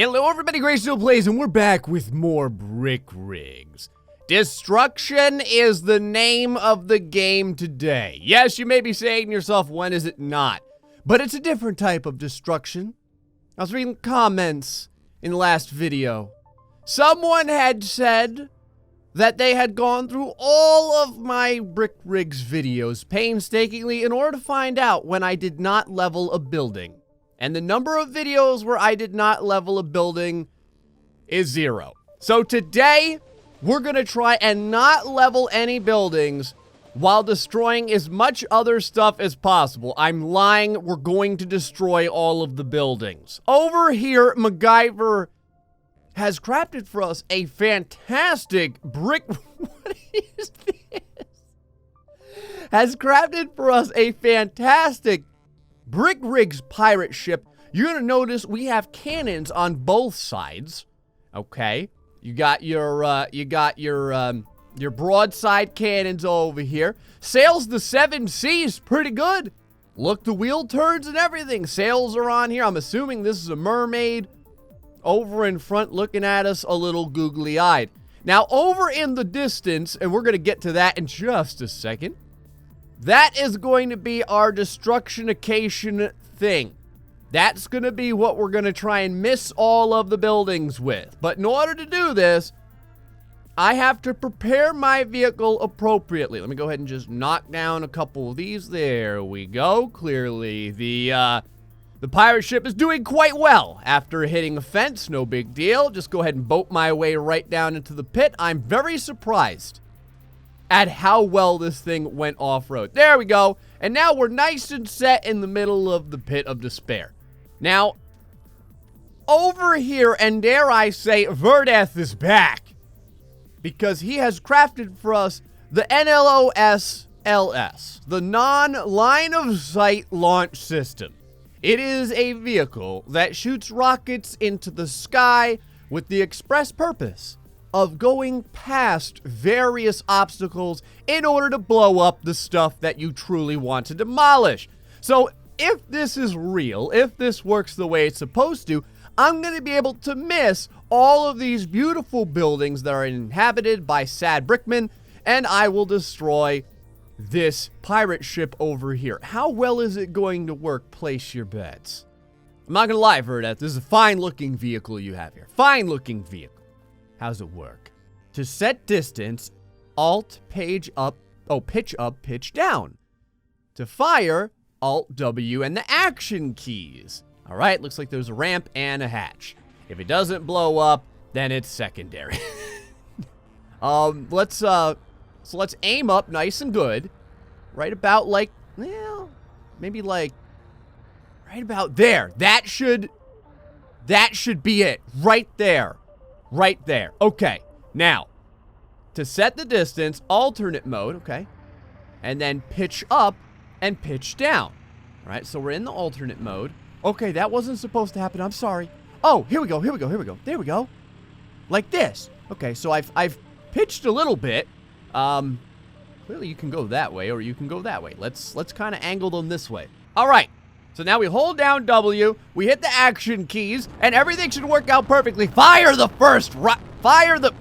Hello everybody, GrayStillPlays, and we're back with more Brick Rigs. Destruction is the name of the game today. Yes, you may be saying to yourself, when is it not? But it's a different type of destruction. I was reading comments in the last video. Someone had said that they had gone through all of my Brick Rigs videos painstakingly in order to find out when I did not level a building. And the number of videos where I did not level a building is 0. So today, we're gonna try and not level any buildings while destroying as much other stuff as possible. I'm lying, we're going to destroy all of the buildings. Over here, MacGyver has crafted for us a fantastic brick... What is this? Has crafted for us a fantastic Brick Rigs pirate ship. You're gonna notice we have cannons on both sides. Okay, you got your broadside cannons over here. Sails the 7 seas, pretty good. Look, the wheel turns and everything. Sails are on here. I'm assuming this is a mermaid over in front, looking at us a little googly-eyed. Now, over in the distance, and we're gonna get to that in just a second. That is going to be our destructionication thing. That's going to be what we're going to try and miss all of the buildings with. But in order to do this, I have to prepare my vehicle appropriately. Let me go ahead and just knock down a couple of these. There we go. Clearly, the pirate ship is doing quite well after hitting a fence. No big deal. Just go ahead and boat my way right down into the pit. I'm very surprised at how well this thing went off-road. There we go. And now we're nice and set in the middle of the pit of despair. Now, over here, and dare I say, Verdeth is back. Because he has crafted for us the NLOS LS, the non-line-of-sight launch system. It is a vehicle that shoots rockets into the sky with the express purpose of going past various obstacles in order to blow up the stuff that you truly want to demolish. So if this is real, if this works the way it's supposed to, I'm going to be able to miss all of these beautiful buildings that are inhabited by sad BRICKMEN, and I will destroy this pirate ship over here. How well is it going to work? Place your bets. I'm not going to lie, Verdeth, this is a fine-looking vehicle you have here. Fine-looking vehicle. How's it work? To set distance, Alt pitch up, pitch down. To fire, Alt W and the action keys. All right, looks like there's a ramp and a hatch. If it doesn't blow up, then it's secondary. Let's aim up nice and good. Right about like, well, maybe like right about there. That should be it. Right there. Right there. Okay. Now, to set the distance, alternate mode, okay, and then pitch up and pitch down. All right, so we're in the alternate mode. Okay, that wasn't supposed to happen. I'm sorry. Oh, here we go. Here we go. Here we go. There we go. Like this. Okay, so I've pitched a little bit. Clearly you can go that way or you can go that way. Let's kind of angle them this way. All right. So now we hold down W, we hit the action keys, and everything should work out perfectly. Fire the first fire the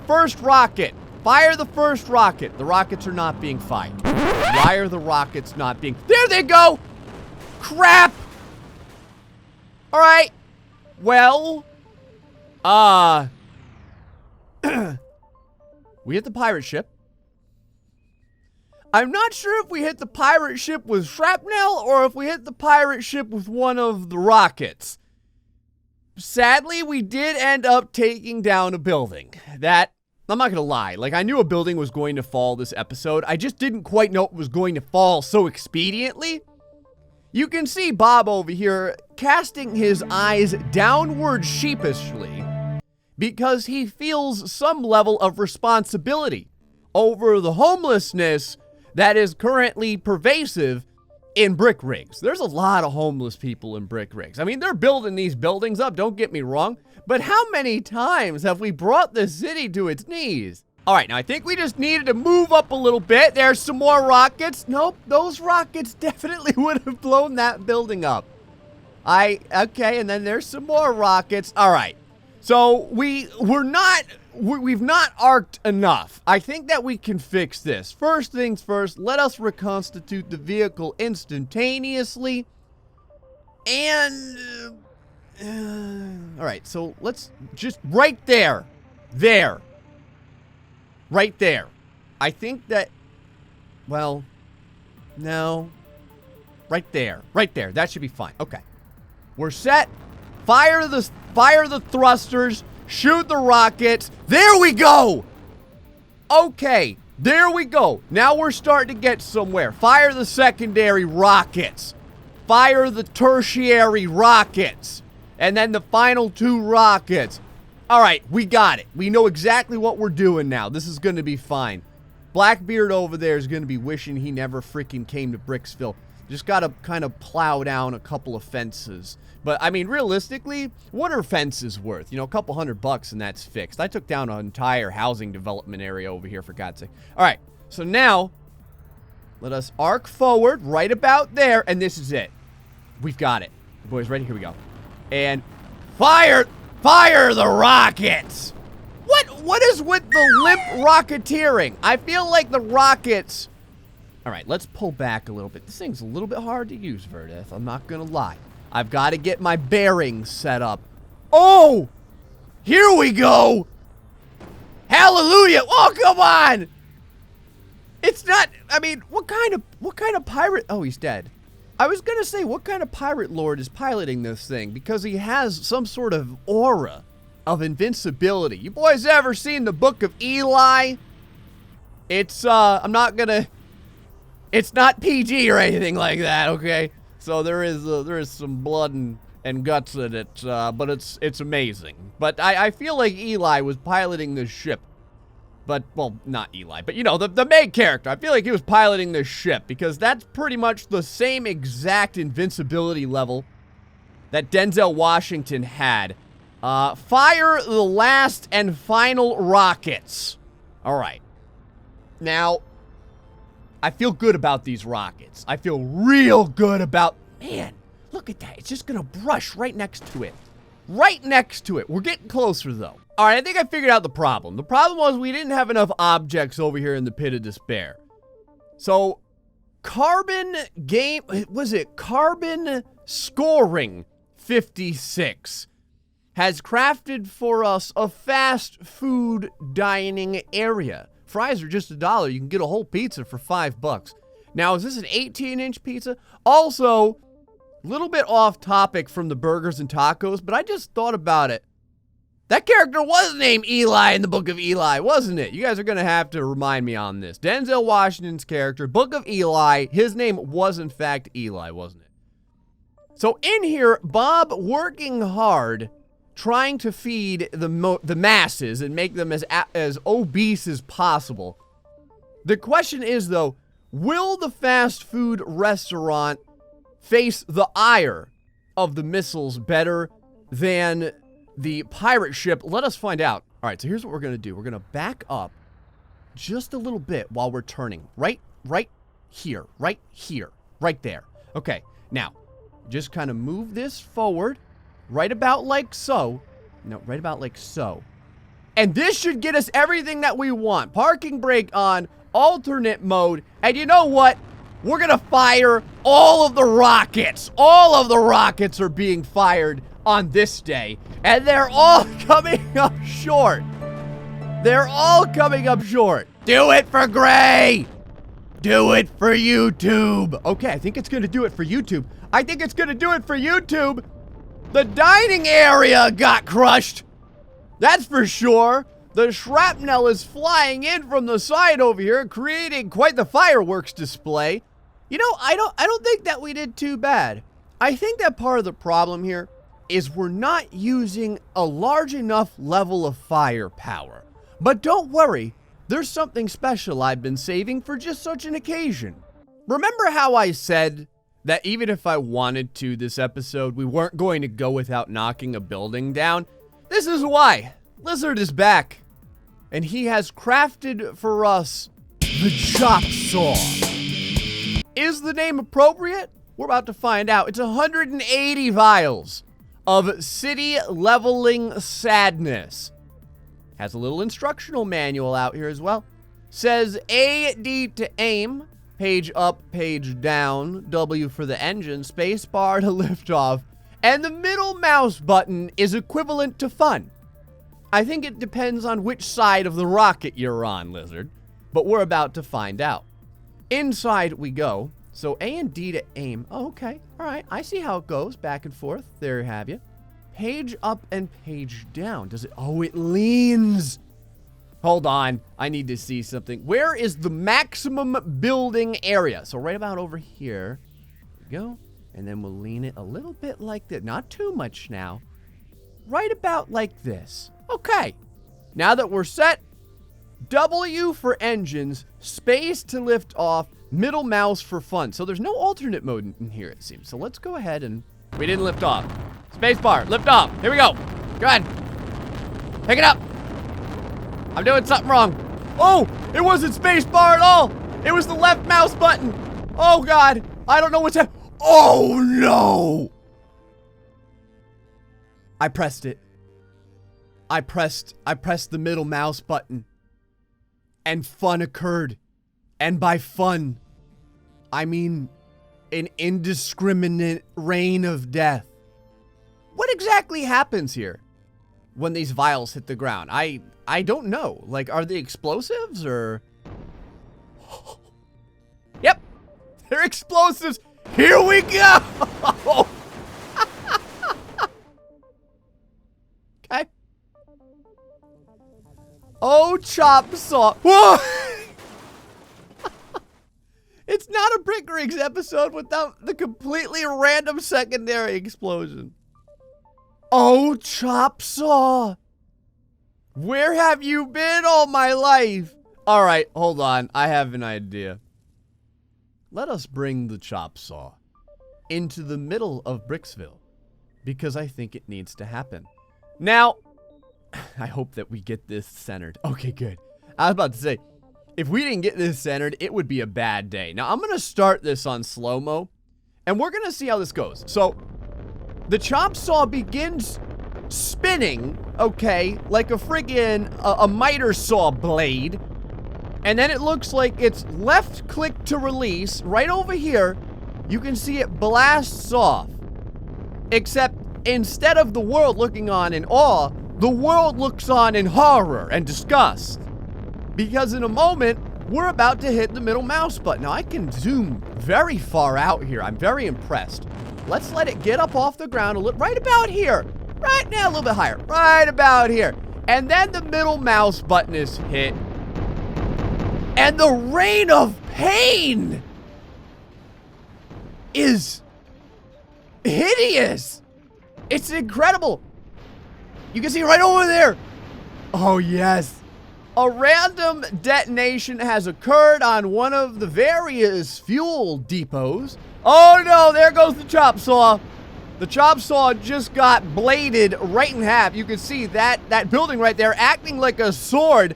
first rocket. Fire the first rocket. The rockets are not being fired. Why are the rockets not being... There they go! Crap! All right. Well, we hit the pirate ship. I'm not sure if we hit the pirate ship with shrapnel or if we hit the pirate ship with one of the rockets. Sadly, we did end up taking down a building. That, I'm not gonna lie, like I knew a building was going to fall this episode. I just didn't quite know it was going to fall so expediently. You can see Bob over here casting his eyes downward sheepishly because he feels some level of responsibility over the homelessness that is currently pervasive in Brick Rigs. There's a lot of homeless people in Brick Rigs. I mean, they're building these buildings up, don't get me wrong, but how many times have we brought the city to its knees? All right, now I think we just needed to move up a little bit. There's some more rockets. Nope, those rockets definitely would have blown that building up. Okay, and then there's some more rockets. All right. So we've not arced enough. I think that we can fix this. First things first, let us reconstitute the vehicle instantaneously. And, all right, so let's just right there. There. Right there. I think that, well, no. Right there. Right there. That should be fine. Okay. We're set. Fire the thrusters. Shoot the rockets. There we go. Okay. There we go. Now we're starting to get somewhere. Fire the secondary rockets. Fire the tertiary rockets. And then the final 2 rockets. All right, we got it. We know exactly what we're doing now. This is going to be fine. Blackbeard over there is going to be wishing he never freaking came to Bricksville. Just got to kind of plow down a couple of fences. But, I mean, realistically, what are fences worth? You know, a couple $100 and that's fixed. I took down an entire housing development area over here, for God's sake. All right, so now, let us arc forward right about there, and this is it. We've got it. The boys ready? Here we go. And fire the rockets! What is with the limp rocketeering? I feel like the rockets... All right, let's pull back a little bit. This thing's a little bit hard to use, Verdith. I'm not gonna lie. I've got to get my bearings set up. Oh! Here we go! Hallelujah! Oh, come on! It's not... I mean, what kind of pirate... Oh, he's dead. I was gonna say, what kind of pirate lord is piloting this thing? Because he has some sort of aura of invincibility. You boys ever seen the Book of Eli? It's, I'm not gonna... It's not PG or anything like that, okay? So there is some blood and guts in it, but it's amazing. But I feel like Eli was piloting this ship. But, well, not Eli, but, you know, the main character. I feel like he was piloting this ship because that's pretty much the same exact invincibility level that Denzel Washington had. Fire the last and final rockets. All right. Now, I feel good about these rockets. I feel real good about... Man, look at that. It's just going to brush right next to it. Right next to it. We're getting closer, though. All right, I think I figured out the problem. The problem was we didn't have enough objects over here in the Pit of Despair. So, Carbon Scoring 56 has crafted for us a fast food dining area. Fries are just $1. You can get a whole pizza for $5. Now, is this an 18-inch pizza? Also, a little bit off topic from the burgers and tacos, but I just thought about it. That character was named Eli in the Book of Eli, wasn't it? You guys are going to have to remind me on this. Denzel Washington's character, Book of Eli, his name was in fact Eli, wasn't it? So in here, Bob working hard, trying to feed the masses and make them as obese as possible. The question is, though, will the fast food restaurant face the ire of the missiles better than the pirate ship? Let us find out. All right, so here's what we're going to do. We're going to back up just a little bit while we're turning. Right here, right there. Okay, now, just kind of move this forward, right about like so. No, right about like so. And this should get us everything that we want. Parking brake on, alternate mode, and you know what? We're going to fire all of the rockets. All of the rockets are being fired on this day, and they're all coming up short. They're all coming up short. Do it for Gray. Do it for YouTube. Okay, I think it's going to do it for YouTube. I think it's going to do it for YouTube. The dining area got crushed. That's for sure. The shrapnel is flying in from the side over here, creating quite the fireworks display. You know, I don't think that we did too bad. I think that part of the problem here is we're not using a large enough level of firepower. But don't worry, there's something special I've been saving for just such an occasion. Remember how I said that even if I wanted to this episode, we weren't going to go without knocking a building down? This is why. Lizard is back, and he has crafted for us the chop saw. Is the name appropriate? We're about to find out. It's 180 vials of city leveling sadness. Has a little instructional manual out here as well. Says AD to aim, page up, page down, W for the engine, space bar to lift off, and the middle mouse button is equivalent to fun. I think it depends on which side of the rocket you're on, Lizard, but we're about to find out. Inside we go. So A and D to aim. Oh, okay. All right. I see how it goes. Back and forth. There you have you. Page up and page down. Does it? Oh, it leans. Hold on. I need to see something. Where is the maximum building area? So right about over here. There we go. And then we'll lean it a little bit like this. Not too much now. Right about like this. Okay. Now that we're set, W for engines, space to lift off, middle mouse for fun. So there's no alternate mode in here, it seems. So let's go ahead and... We didn't lift off. Space bar, lift off. Here we go. Go ahead. Pick it up. I'm doing something wrong. Oh, it wasn't space bar at all. It was the left mouse button. Oh, God. I don't know what's happening. Oh, no. I pressed it. I pressed the middle mouse button. And fun occurred. And by fun, I mean an indiscriminate rain of death. What exactly happens here when these vials hit the ground? I don't know. Like, are they explosives or... Yep, they're explosives. Here we go. Okay. Oh, chop saw. Whoa. It's not a Brick Rigs episode without the completely random secondary explosion. Oh, chop saw. Where have you been all my life? All right, hold on. I have an idea. Let us bring the chop saw into the middle of Bricksville because I think it needs to happen. Now, I hope that we get this centered. Okay, good. I was about to say, if we didn't get this centered, it would be a bad day. Now, I'm going to start this on slow-mo, and we're going to see how this goes. So, the chop saw begins spinning, okay, like a friggin' a miter saw blade, and then it looks like it's left click to release. Right over here, you can see it blasts off. Except, instead of the world looking on in awe, the world looks on in horror and disgust. Because in a moment, we're about to hit the middle mouse button. Now, I can zoom very far out here. I'm very impressed. Let's let it get up off the ground a little, right about here. Right now, a little bit higher. Right about here. And then the middle mouse button is hit. And the reign of pain is hideous. It's incredible. You can see right over there. Oh, yes. A random detonation has occurred on one of the various fuel depots. Oh no, there goes the chop saw. The chop saw just got bladed right in half. You can see that building right there acting like a sword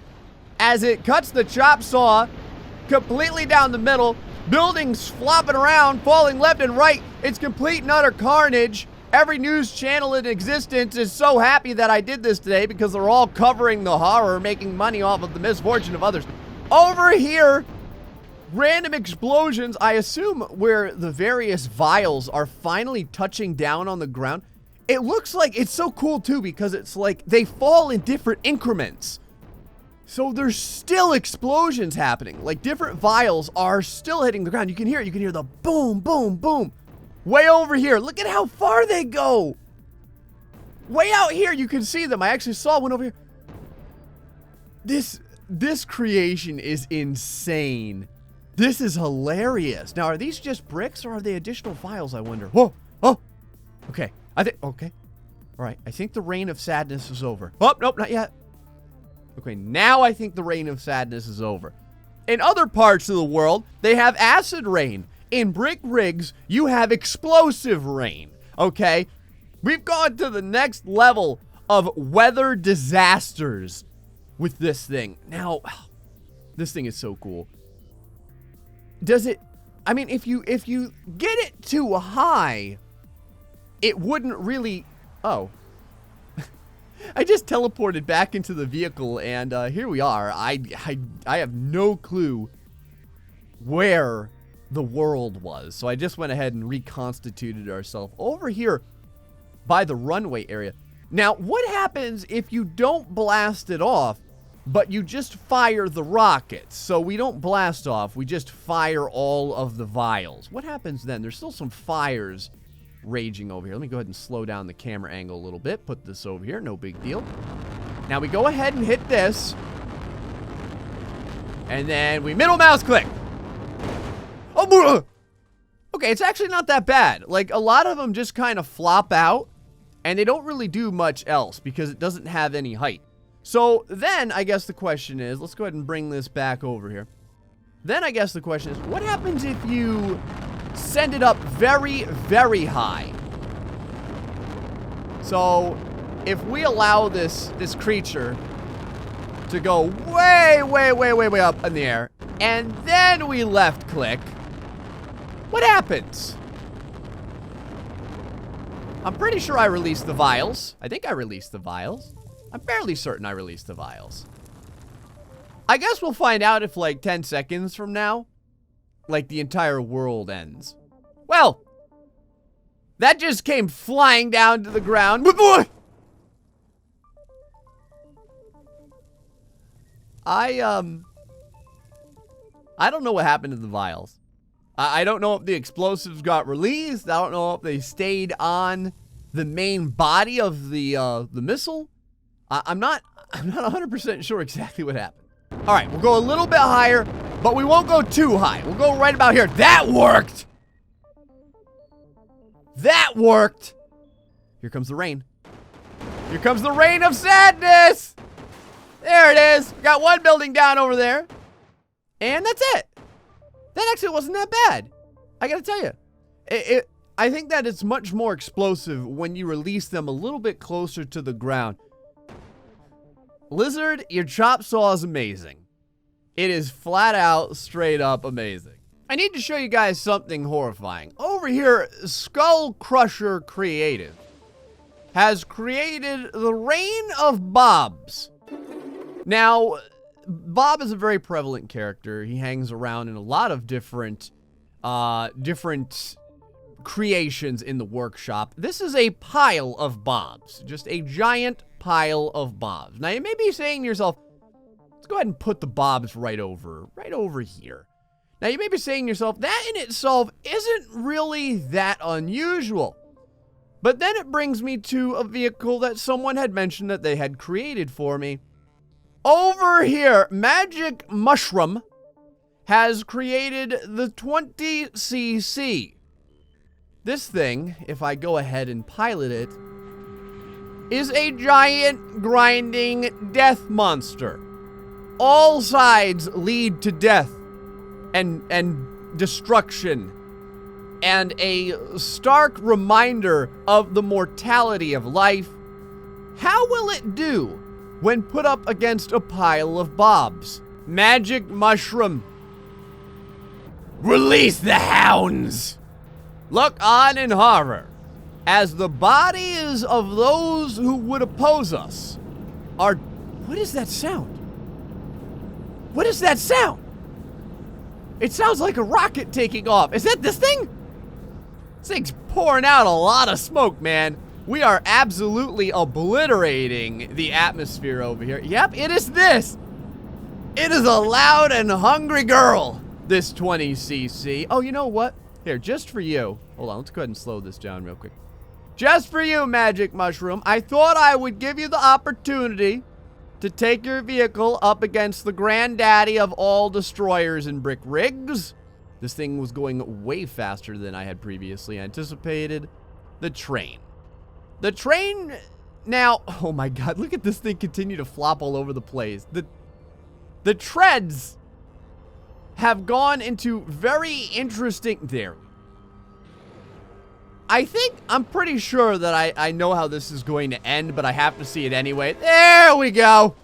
as it cuts the chop saw completely down the middle. Buildings flopping around, falling left and right. It's complete and utter carnage. Every news channel in existence is so happy that I did this today because they're all covering the horror, making money off of the misfortune of others. Over here, random explosions, I assume where the various vials are finally touching down on the ground. It looks like it's so cool too because it's like they fall in different increments. So there's still explosions happening. Like different vials are still hitting the ground. You can hear it. You can hear the boom, boom, boom. Way over here. Look at how far they go. Way out here, you can see them. I actually saw one over here. This creation is insane. This is hilarious. Now, are these just bricks or are they additional vials, I wonder? Whoa. Oh. Okay. Okay. All right. I think the reign of sadness is over. Oh, nope, not yet. Okay, now I think the reign of sadness is over. In other parts of the world, they have acid rain. In Brick Rigs, you have explosive rain, okay? We've gone to the next level of weather disasters with this thing. Now, this thing is so cool. Does it I mean, if you get it too high, it wouldn't really... Oh. I just teleported back into the vehicle, and here we are. I have no clue where the world was. So I just went ahead and reconstituted ourselves over here by the runway area. Now, what happens if you don't blast it off, but you just fire the rockets? So we don't blast off, we just fire all of the vials. What happens then? There's still some fires raging over here. Let me go ahead and slow down the camera angle a little bit. Put this over here, no big deal. Now we go ahead and hit this. And then we middle mouse click. Oh, okay, it's actually not that bad. Like, a lot of them just kind of flop out, and they don't really do much else because it doesn't have any height. So then, I guess the question is, let's go ahead and bring this back over here. Then I guess the question is, what happens if you send it up very, very high? So, if we allow this creature to go way, way, way, way, way up in the air, and then we left click, what happens? I'm pretty sure I released the vials. I think I released the vials. I'm fairly certain I released the vials. I guess we'll find out if, like, 10 seconds from now, like, the entire world ends. Well, that just came flying down to the ground. I don't know what happened to the vials. I don't know if the explosives got released. I don't know if they stayed on the main body of the missile. I'm not 100% sure exactly what happened. All right, we'll go a little bit higher, but we won't go too high. We'll go right about here. That worked. That worked. Here comes the rain. Here comes the rain of sadness. There it is. Got one building down over there. And that's it. That actually wasn't that bad. I gotta tell you. I think that it's much more explosive when you release them a little bit closer to the ground. Lizard, your chop saw is amazing. It is flat out, straight up amazing. I need to show you guys something horrifying. Over here, Skull Crusher Creative has created the Rain of Bobs. Now, Bob is a very prevalent character. He hangs around in a lot of different creations in the workshop. This is a pile of Bobs. Just a giant pile of Bobs. Now, you may be saying to yourself, let's go ahead and put the Bobs right over here. Now, you may be saying to yourself, that in itself isn't really that unusual. But then it brings me to a vehicle that someone had mentioned that they had created for me. Over here, Magic Mushroom has created the 20cc. This thing, if I go ahead and pilot it, is a giant grinding death monster. All sides lead to death and destruction, and a stark reminder of the mortality of life. How will it do when put up against a pile of Bobs? Magic Mushroom, release the hounds! Look on in horror as the bodies of those who would oppose us are... What is that sound? What is that sound? It sounds like a rocket taking off. Is that this thing? This thing's pouring out a lot of smoke, man. We are absolutely obliterating the atmosphere over here. Yep, it is this. It is a loud and hungry girl, this 20cc. Oh, you know what? Here, just for you. Hold on, let's go ahead and slow this down real quick. Just for you, Magic Mushroom, I thought I would give you the opportunity to take your vehicle up against the granddaddy of all destroyers and brick rigs. This thing was going way faster than I had previously anticipated. The train. The train, now, oh my god, look at this thing continue to flop all over the place. The treads have gone into very interesting, there. I'm pretty sure that I know how this is going to end, but I have to see it anyway. There we go.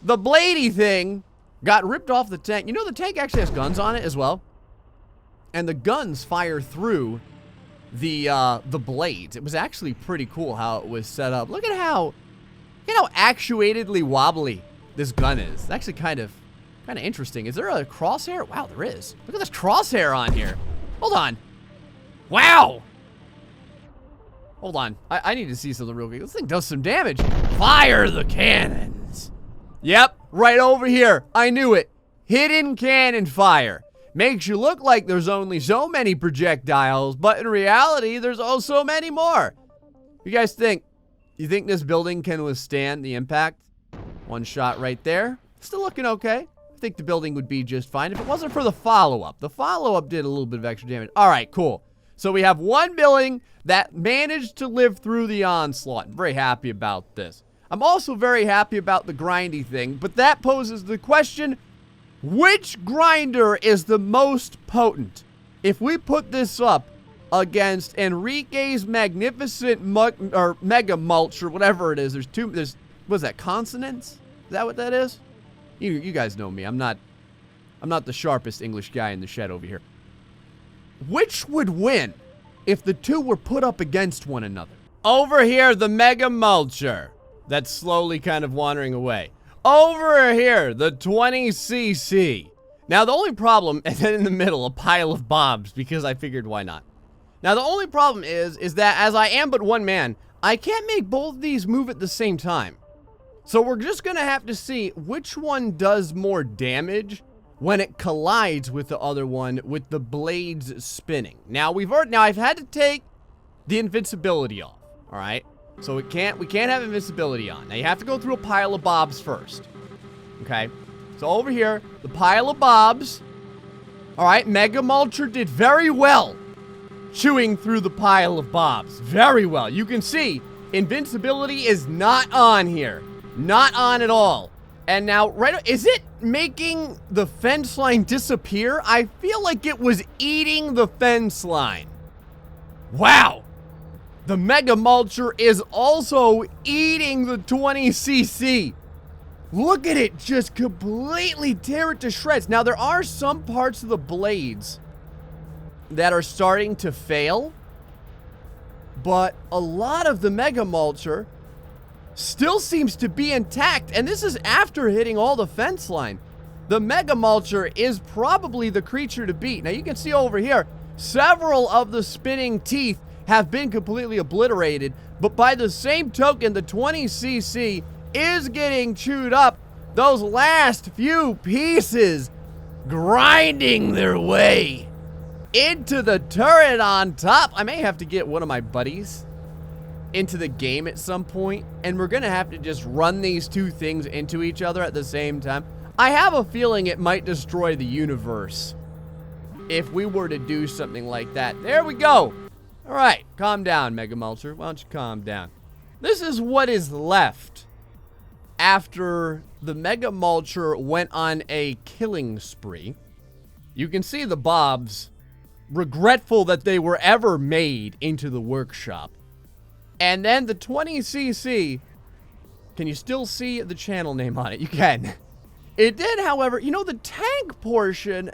The bladey thing got ripped off the tank. You know, the tank actually has guns on it as well. and the guns fire through the blades. It was actually pretty cool how it was set up. Look at how actuatedly wobbly this gun is. It's actually kind of interesting. Is there a crosshair? Wow, there is. Look at this crosshair on here. Hold on. Wow. Hold on. I need to see something real quick. This thing does some damage. Fire the cannons. Yep, right over here. I knew it. Hidden cannon fire. Makes you look like there's only so many projectiles, but in reality, there's also many more. You guys think? You think this building can withstand the impact? One shot right there. Still looking okay. I think the building would be just fine if it wasn't for the follow-up. The follow-up did a little bit of extra damage. All right, cool. So we have one building that managed to live through the onslaught. I'm very happy about this. I'm also very happy about the grindy thing, but that poses the question, which grinder is the most potent? If we put this up against Enrique's magnificent Mega Mulcher, whatever it is, what is that, consonants? Is that what that is? You guys know me. I'm not the sharpest English guy in the shed over here. Which would win if the two were put up against one another? Over here, the Mega Mulcher. That's slowly kind of wandering away. Over here, the 20cc. Now, the only problem, and then in the middle, a pile of bobs, because I figured why not. Now, the only problem is that as I am but one man, I can't make both of these move at the same time. So we're just going to have to see which one does more damage when it collides with the other one with the blades spinning. Now, I've had to take the invincibility off, all right? So we can't have invincibility on. Now, you have to go through a pile of bobs first, okay? So over here, the pile of bobs. All right, Mega Mulcher did very well chewing through the pile of bobs. Very well. You can see invincibility is not on here. Not on at all. And now, is it making the fence line disappear? I feel like it was eating the fence line. Wow. The Mega Mulcher is also eating the 20cc. Look at it just completely tear it to shreds. Now, there are some parts of the blades that are starting to fail, but a lot of the Mega Mulcher still seems to be intact, and this is after hitting all the fence line. The Mega Mulcher is probably the creature to beat. Now, you can see over here, several of the spinning teeth have been completely obliterated, but by the same token, the 20cc is getting chewed up. Those last few pieces grinding their way into the turret on top. I may have to get one of my buddies into the game at some point, and we're gonna have to just run these two things into each other at the same time. I have a feeling it might destroy the universe if we were to do something like that. There we go. All right, calm down, Mega Mulcher. Why don't you calm down? This is what is left after the Mega Mulcher went on a killing spree. You can see the bobs regretful that they were ever made into the workshop. And then the 20cc, can you still see the channel name on it? You can. It did, however, you know, the tank portion,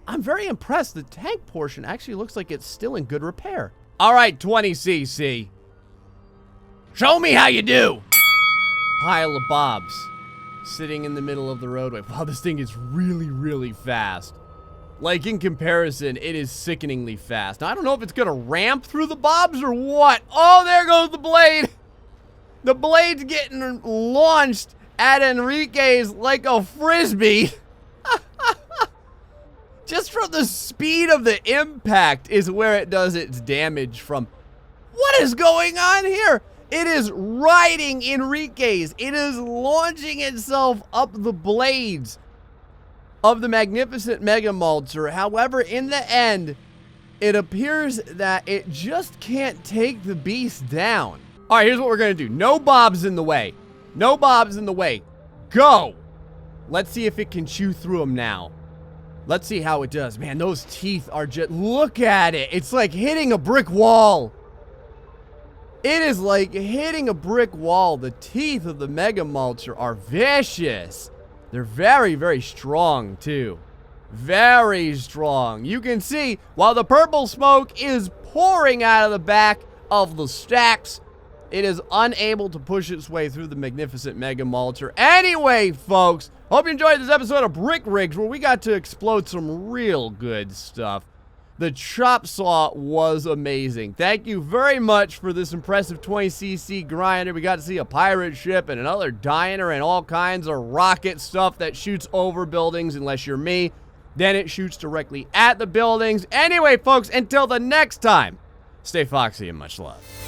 I'm very impressed. The tank portion actually looks like it's still in good repair. All right, 20cc. Show me how you do. Pile of bobs sitting in the middle of the roadway. Wow, this thing is really, really fast. Like, in comparison, it is sickeningly fast. Now, I don't know if it's going to ramp through the bobs or what. Oh, there goes the blade. The blade's getting launched at Enrique's like a frisbee. Just from the speed of the impact is where it does its damage from. What is going on here? It is riding Enrique's. It is launching itself up the blades of the magnificent Mega Mulcher. However, in the end, it appears that it just can't take the beast down. All right, here's what we're gonna do. No bobs in the way. No bobs in the way. Go! Let's see if it can chew through them now. Let's see how it does. Man, those teeth are just... Look at it. It's like hitting a brick wall. It is like hitting a brick wall. The teeth of the Mega Mulcher are vicious. They're very, very strong, too. Very strong. You can see, while the purple smoke is pouring out of the back of the stacks, it is unable to push its way through the magnificent Mega Mulcher. Anyway, folks, hope you enjoyed this episode of Brick Rigs, where we got to explode some real good stuff. The chop saw was amazing. Thank you very much for this impressive 20cc grinder. We got to see a pirate ship and another diner and all kinds of rocket stuff that shoots over buildings, unless you're me. Then it shoots directly at the buildings. Anyway, folks, until the next time, stay foxy and much love.